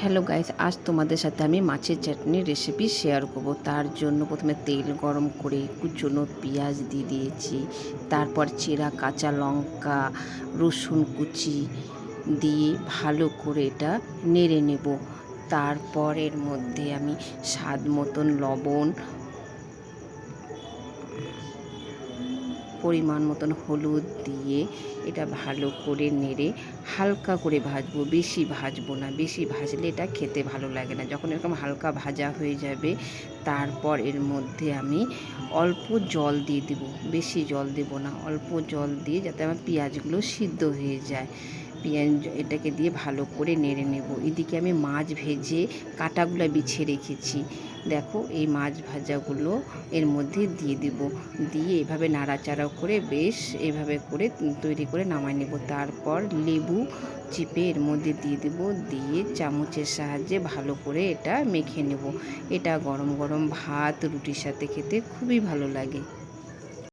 Hello guys, আজ তোমাদের সাথে আমি মাছের চাটনির রেসিপি শেয়ার করব। তার জন্য প্রথমে তেল গরম করে কুচনো পেঁয়াজ দিয়ে দিয়েছি, তারপর চেরা কাঁচা লঙ্কা, রসুন কুচি দিয়ে ভালো করে এটা নেড়ে নেব। তারপর এর মধ্যে আমি স্বাদ মতন লবণ, পরিমাণ মতন হলুদ দিয়ে এটা ভালো করে নেড়ে হালকা করে ভাজবো, বেশি ভাজবো না। বেশি ভাজলে এটা খেতে ভালো লাগে না। যখন এরকম হালকা ভাজা হয়ে যাবে তারপর এর মধ্যে আমি অল্প জল দিয়ে দেবো, বেশি জল দেবো না, অল্প জল দিয়ে যাতে আমার পেঁয়াজগুলো সিদ্ধ হয়ে যায়। পেঁয়াজ এটাকে দিয়ে ভালো করে নেড়ে নেব। এদিকে আমি মাছ ভেজে কাঁটাগুলো বিছিয়ে রেখেছি। দেখো এই মাছ ভাজাগুলো এর মধ্যে দিয়ে দেব, দিয়ে এভাবে নাড়াচাড়া করে বেশ এভাবে করে তৈরি করে নামাই নেব। তারপর লেবু চিপে এর মধ্যে দিয়ে দেব, দিয়ে চামচের সাহায্যে ভালো করে এটা মেখে নেব। এটা গরম গরম ভাত রুটির সাথে খেতে খুবই ভালো লাগে।